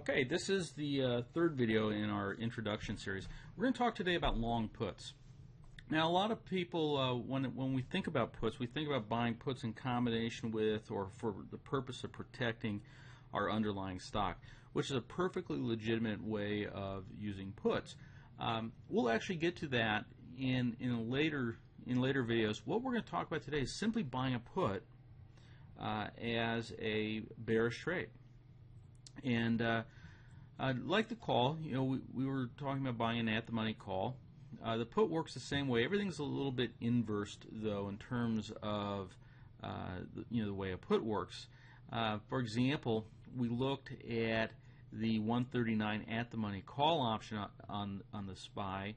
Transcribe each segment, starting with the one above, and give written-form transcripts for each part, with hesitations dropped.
Okay, this is the third video in our introduction series. We're going to talk today about long puts. Now, a lot of people, when we think about puts, we think about buying puts in combination with or for the purpose of protecting our underlying stock, which is a perfectly legitimate way of using puts. We'll actually get to that in later videos. What we're going to talk about today is simply buying a put as a bearish trade. And like the call, you know, we were talking about buying an at-the-money call. The put works the same way. Everything's a little bit inversed, though, in terms of the way a put works. For example, we looked at the 139 at-the-money call option on the SPY,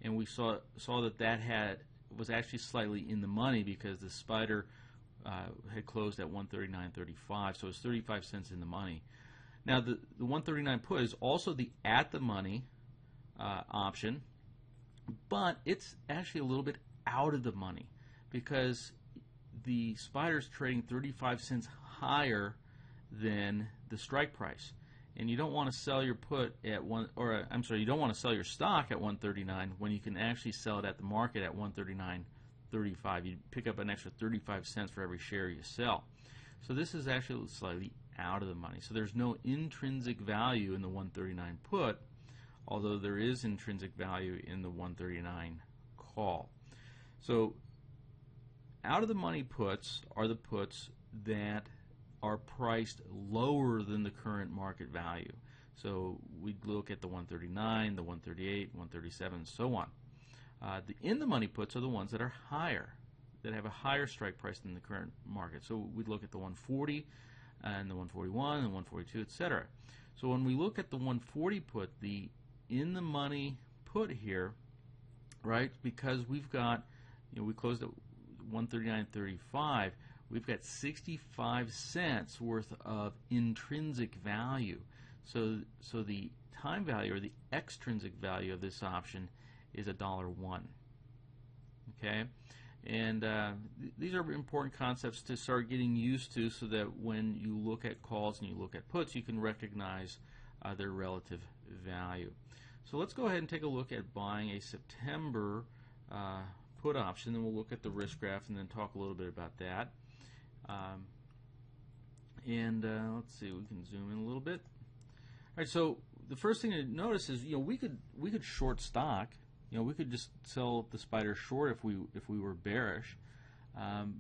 and we saw that was actually slightly in the money because the spider had closed at 139.35, so it was 35 cents in the money. Now, the 139 put is also the at-the-money option, but it's actually a little bit out of the money because the spider is trading 35 cents higher than the strike price, and you don't want to sell your put at you don't want to sell your stock at 139 when you can actually sell it at the market at 139.35. You pick up an extra 35 cents for every share you sell. So this is actually slightly out of the money. So there's no intrinsic value in the 139 put, although there is intrinsic value in the 139 call. So out of the money puts are the puts that are priced lower than the current market value. So we look at the 139, the 138, 137, and so on. The in the money puts are the ones that are higher, that have a higher strike price than the current market. So we'd look at the 140 and the 141 and the 142, etc. So when we look at the 140 put, the in the money put here, right, because we've got, we closed at 139.35, we've got 65 cents worth of intrinsic value. So the time value or the extrinsic value of this option is $1.01. Okay, and these are important concepts to start getting used to, so that when you look at calls and you look at puts, you can recognize their relative value. So let's go ahead and take a look at buying a September put option, then we'll look at the risk graph and then talk a little bit about that. Let's see, we can zoom in a little bit. All right, so the first thing to notice is, we could short stock. We could just sell the spider short if we were bearish,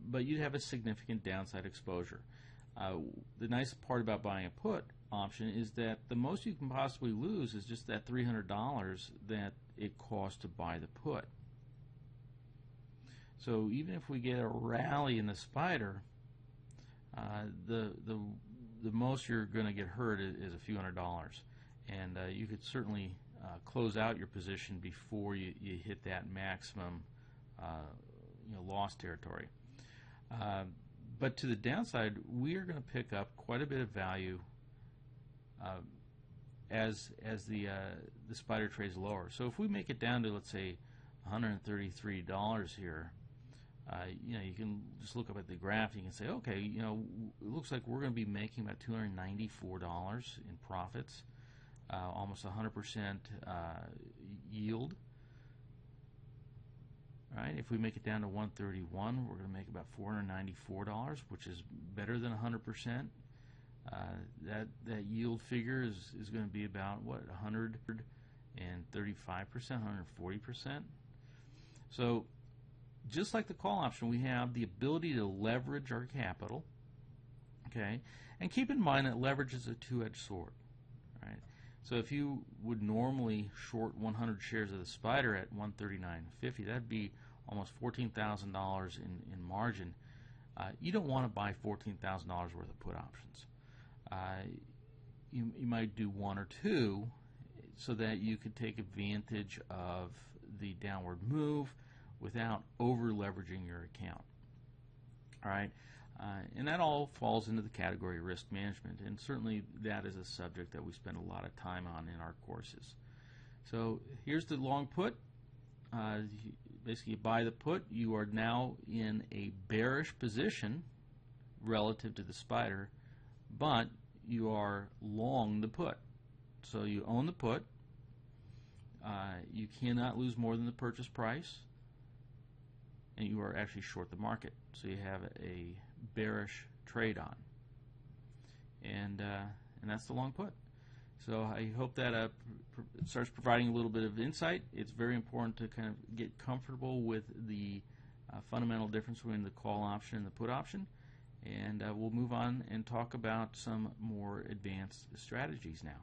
but you'd have a significant downside exposure. The nice part about buying a put option is that the most you can possibly lose is just that $300 that it costs to buy the put. So even if we get a rally in the spider, the most you're going to get hurt is a few $100s, and you could certainly close out your position before you hit that maximum loss territory. But to the downside, we are going to pick up quite a bit of value as the spider trades lower. So if we make it down to, let's say, $133 here, you can just look up at the graph and you can say, okay, it looks like we're going to be making about $294 in profits. Almost 100% yield. Right? If we make it down to 131, we're going to make about $494, which is better than 100%. That yield figure is going to be about what, 135%, 140%. So just like the call option, we have the ability to leverage our capital. Okay, and keep in mind that leverage is a two-edged sword. Right? So if you would normally short 100 shares of the spider at 139.50, that'd be almost $14,000 in margin. You don't want to buy $14,000 worth of put options. You might do one or two so that you could take advantage of the downward move without over leveraging your account. All right, and that all falls into the category of risk management, and certainly that is a subject that we spend a lot of time on in our courses. So here's the long put. Basically, you buy the put. You are now in a bearish position relative to the spider, but you are long the put. So you own the put. You cannot lose more than the purchase price, and you are actually short the market. So you have a bearish trade on, and that's the long put. So I hope that starts providing a little bit of insight. It's very important to kind of get comfortable with the fundamental difference between the call option and the put option. And we'll move on and talk about some more advanced strategies now.